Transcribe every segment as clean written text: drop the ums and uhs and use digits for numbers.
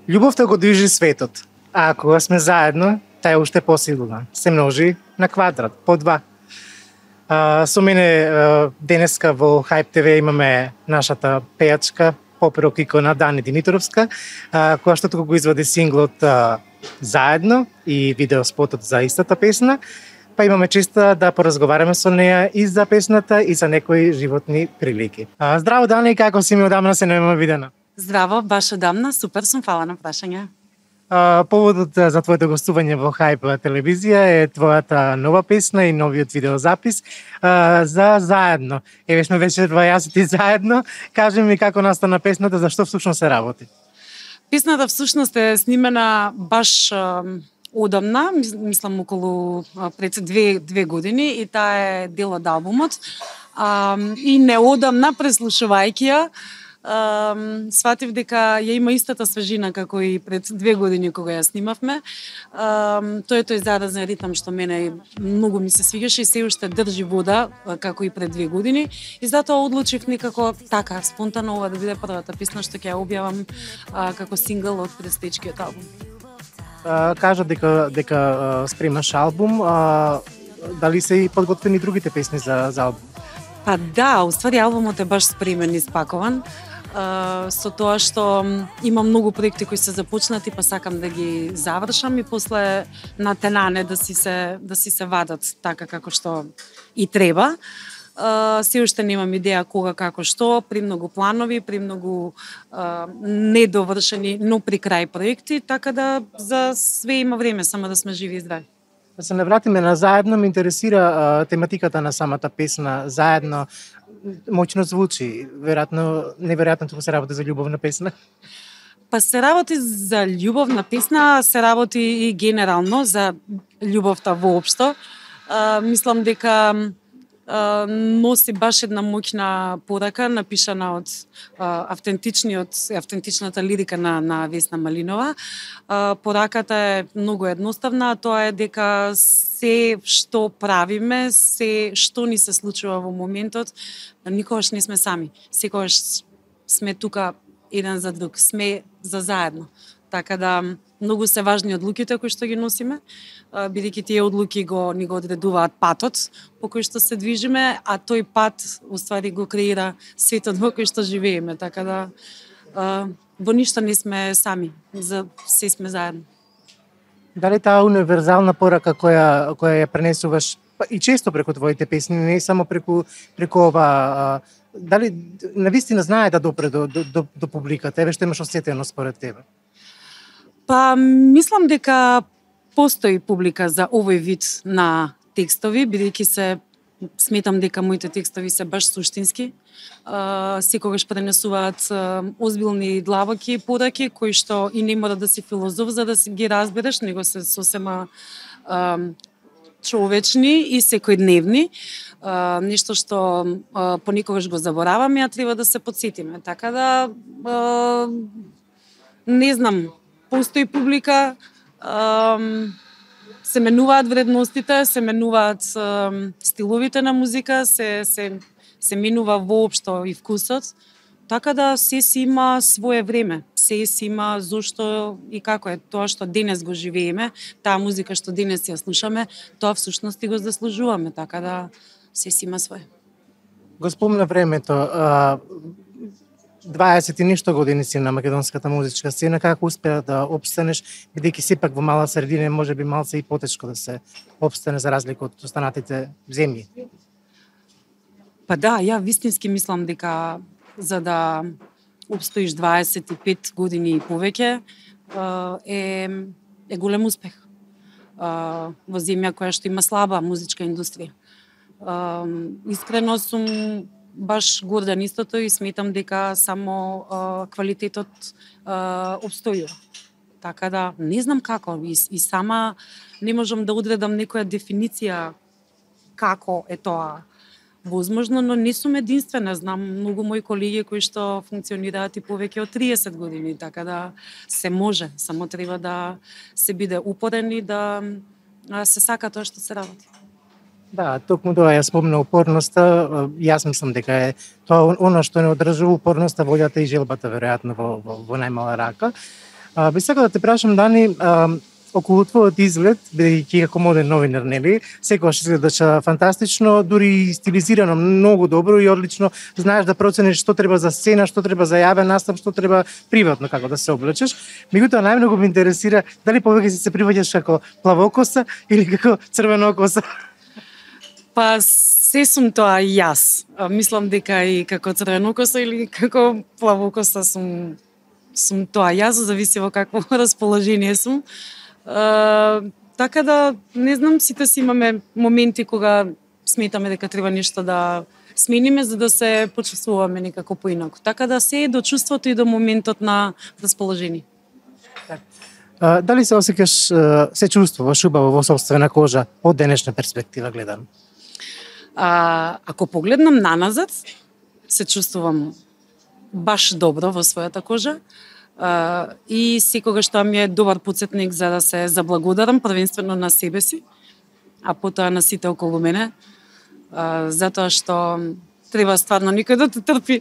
Љубовта го движи светот, а кога сме заедно, таа е уште посилна. Се множи на квадрат, по 2. Со мене денеска во Hype TV имаме нашата пејачка, поп-рок икона Дани Димитровска, која што туку го извади синглот Заедно и видеоспотот за истата песна. Па имаме честа да поразговараме со неа и за песната и за некои животни прилики. Здраво, Дани, како си? Ми одамна се нема видена. Здраво, баш одамна, супер сум, фала на прашање. Поводот за твоето гостување во Hype телевизија е твојата нова песна и новиот видеозапис за Заедно. Еве сме вече во јас и ти заедно. Кажи ми како настана песната, за што всушност се работи? Песната всушност е снимена баш одамна, мислам околу пред 2 години, и таа е дел од албумот. И неодамна, преслушувајќи ја, сватив дека ја има истата свежина како и пред 2 години кога ја снимавме. Тој заразен ритам што мене многу ми се свигаше и се уште држи вода како и пред 2 години, и затоа одлучив некако така спонтано ова да биде првата песна што ќе ја објавам како сингл од предстоечкиот албум. Кажа дека спремаш албум, дали се и подготвени другите песни за албум? Па да, уствари албумот е баш спремен и спакован. Со тоа што има многу проекти кои се започнати, па сакам да ги завршам и после на тенане да си се вадат така како што и треба. Се уште немам идеја кога, како, што, при многу планови, при многу недовршени, но при крај проекти, така да за све има време, само да сме живи и здрави. Да се навратиме на Заедно, ме интересира тематиката на самата песна. Заедно моćно звучи, неверојатно туку се работи за љубовна песна. Па се работи за љубовна песна, се работи и генерално за љубовта воопшто. Мислам дека носи баш една моќна порака, напишана од автентичната лирика на Весна Малинова. Пораката е многу едноставна, а тоа е дека се што правиме, се што ни се случува во моментот, никогаш не сме сами. Секогаш сме тука еден за друг, сме за заедно. Така да многу се важни одлуките кои што ги носиме, бидејќи тие одлуки ни го одредуваат патот по кој што се движиме, а тој пат уствари го креира светот во кој што живееме, така да во ништо не сме сами, за се сме заедно. Дали таа универзална порака која ја пренесуваш и често преку твоите песни, не само преку ова, дали навистина знае да допре до публиката? Еве што имаш осетено според тебе? Па, мислам дека постои публика за овој вид на текстови, бидејќи сметам дека моите текстови се баш суштински. Секогаш пренесуваат озбилни длабоки пораки, кои што и не мора да си филозоф за да ги разбереш, него се сосема човечни и секојдневни. Нешто што понекогаш го забораваме, а треба да се потсетиме. Така да, не знам, постои публика, се менуваат вредностите, се менуваат стиловите на музика, се менува воопшто и вкусот, така да се си има свое време, се си има зошто и како е тоа што денес го живееме, таа музика што денес ја слушаме, тоа всушност и го заслужуваме, така да се си има свое. Го спомна времето, 20 и нешто години си на македонската музичка сцена, како успеа да опстанеш, бидејќи сепак во мала средина можеби малце и потешко да се опстане за разлика од останатите земји? Па да, ја вистински мислам дека за да опстоиш 25 години и повеќе е голем успех во земја која што има слаба музичка индустрија. Искрено сум баш горда нистото и сметам дека само квалитетот обстојува. Така да, не знам како, и сама не можам да одредам некоја дефиниција како е тоа возможно, но не сум единствена. Знам многу мои колеги кои што функционираат и повеќе од 30 години, така да се може, само треба да се биде упорен и да се сака тоа што се работи. Да, токму тоа ја спомна упорноста. Јас мислам дека е тоа оно што не одржува упорноста, волјата и желбата веројатно во најмала рака. Би сакал да те прашам, Дани, околу твојот изглед, бидејќи како моден новинар, нели, секогаш изгледаш фантастично, дури и стилизирано многу добро и одлично, знаеш да процениш што треба за сцена, што треба за јавен настап, што треба приватно како да се облечеш. Меѓутоа најмногу ме интересира дали повеќе се приваѓаш како плавокоса или како црвенокоса. Па се сум тоа јас. Мислам дека и како црвенокоса или како плавокоса сум тоа јас, зависи во какво расположение сум. Така да, не знам, сите си имаме моменти кога сметаме дека треба нешто да смениме за да се почувствуваме некако поинаку. Така да се е до чувството и до моментот на расположение. Дали се осеќаш, се чувствуваш убаво во сопствена кожа од денешна перспектива гледано? Ако погледнам наназад, се чувствувам баш добро во својата кожа. И секогаш тоа ми е добар потсетник за да се заблагодарам првенствено на себе си, а потоа на сите околу мене, затоа што треба стварно никој да те трпи.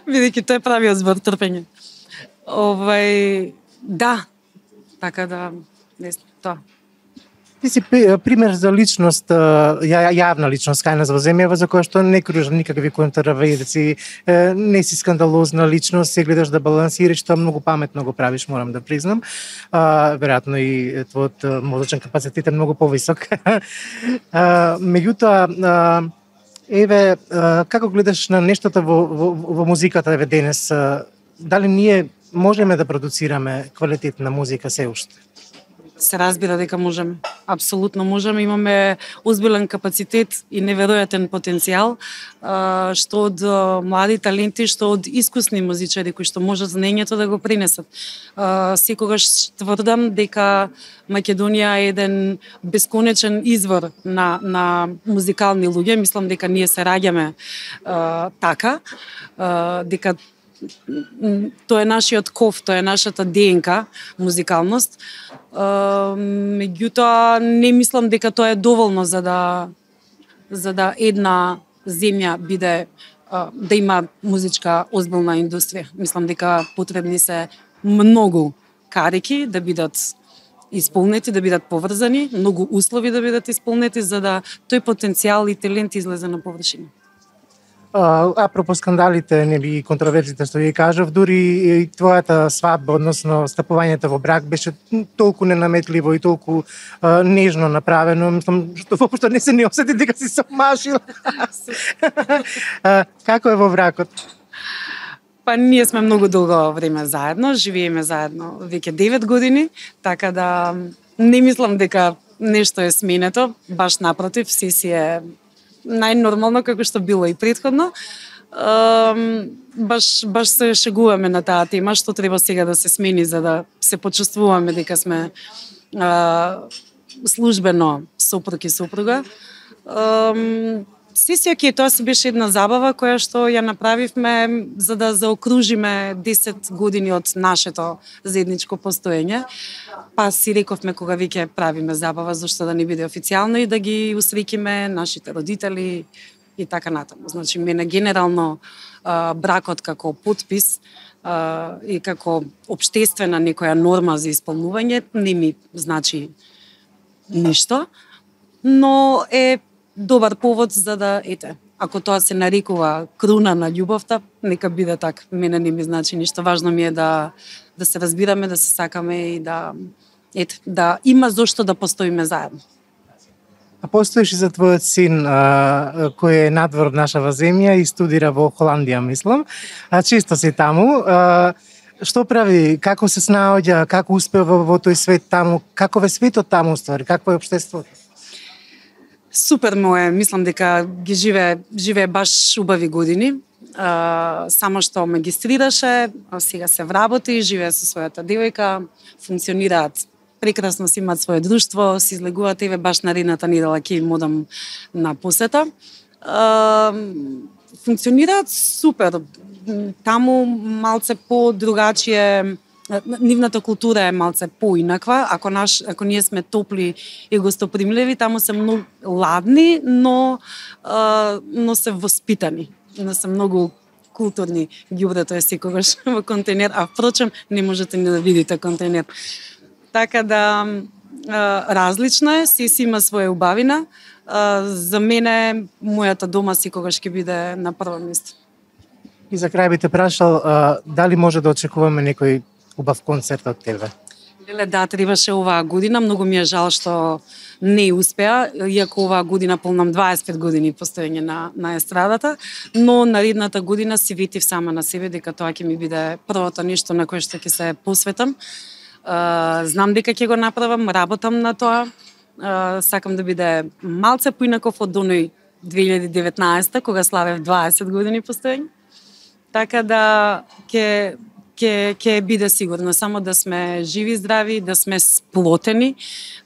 Бидејќи тоа е правиот збор, трпење. Да, така да, не знам, тоа. Ти си пример за личност, јавна личност, кај нас во земјава, за која што не кружа никакви контраверзии, не си скандалозна личност, се гледаш да балансираш, тоа многу паметно го правиш, морам да признам. Веројатно и твојот мозочен капацитет е многу повисок. Меѓутоа, еве, како гледаш на нештата во музиката еве денес? Дали ние можеме да продуцираме квалитетна музика се уште? Се разбира дека можеме. Апсолутно можеме. Имаме озбилен капацитет и неверојатен потенцијал, што од млади таленти, што од искусни музичари кои што можат знаењето да го принесат. Секогаш тврдам дека Македонија е еден бесконечен извор на музикални луѓе. Мислам дека ние се раѓаме така, дека тоа е нашиот ков, тоа е нашата ДНК, музикалност. Меѓутоа, не мислам дека тоа е доволно за да една земја биде да има музичка озбилна индустрија. Мислам дека потребни се многу карики да бидат исполнети, да бидат поврзани, многу услови да бидат исполнети за да тој потенцијал и талент излезе на површина. Апропо скандалите, нели, контроверзите што ја кажав, дури и твојата свадба, односно стапувањето во брак беше толку ненаметливо и толку нежно направено, мислам што воопшто не се не осети дека си се омашила. Како е во бракот? Па ние сме многу долго време заедно, живееме заедно веќе 9 години, така да не мислам дека нешто е сменето, баш напротив, се си е најнормално како што било и претходно. Баш се шегуваме на таа тема, што треба сега да се смени за да се почувствуваме дека сме службено сопруг и сопруга. Се окей, тоа си беше една забава која што ја направивме за да заокружиме 10 години од нашето заедничко постоење. Па си рековме кога веќе правиме забава, зашто да не биде официјално и да ги усрекиме нашите родители и така натаму. Значи, мене генерално бракот како потпис и како општествена некоја норма за исполнување не ми значи ништо, но е добар повод за да, ако тоа се нарекува круна на љубовта, нека биде така. Мене не ми значи ништо. Важно ми е да се разбираме, да се сакаме и да има зошто да постоиме заедно. А постоиш и за твојот син кој е надвор од нашава земја и студира во Холандија, мислам. Често си таму. Што прави? Како се снаоѓа? Како успева во тој свет таму? Каков е светот таму, ствари? Какво е општеството? Супер му е, мислам дека ги живее баш убави години. Само што магистрираше, сега се вработи, живее со својата девојка, функционираат прекрасно, си имаат свое друштво, се излегуваат, еве баш наредната недела ќе им одам на посета. Функционираат супер. Таму малце по-другачие, нивната култура е малце поинаква. Ако ние сме топли и гостопримливи, таму се многу ладни, но се воспитани. Но се многу културни ѓубрето е секогаш во контейнер, а впрочем не можете ни да видите контейнер. Така да различно е, си има своја убавина. За мене мојата дома секогаш ќе биде на прво место. И за крај би те прашал дали може да очекуваме некој убав концерт од тебе? Леле, да, требаше оваа година. Многу ми е жал што не успеа, иако оваа година полнам 25 години постоење на естрадата, но наредната година си ветив сама на себе дека тоа ќе ми биде првото нешто на кое што ќе се посветам. Знам дека ќе го направам, работам на тоа. Сакам да биде малце поинаков од оној 2019 кога славев 20 години постоење. Така да ќе биде сигурно само да сме живи, здрави, да сме сплотени,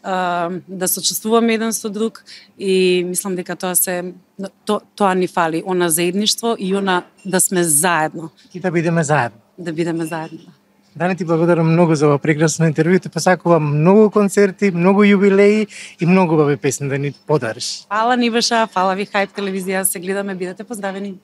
да сочувствуваме еден со друг и мислам дека тоа ни фали, она заедништво и она да сме заедно. И да бидеме заедно. Да бидеме заедно. Дани, ти благодарам многу за ова прекрасно интервју, те посакувам многу концерти, многу јубилеи и многу убави песни да ни подариш. Фала Нивеша, фала ви Хајп телевизија, се гледаме, бидете поздравени.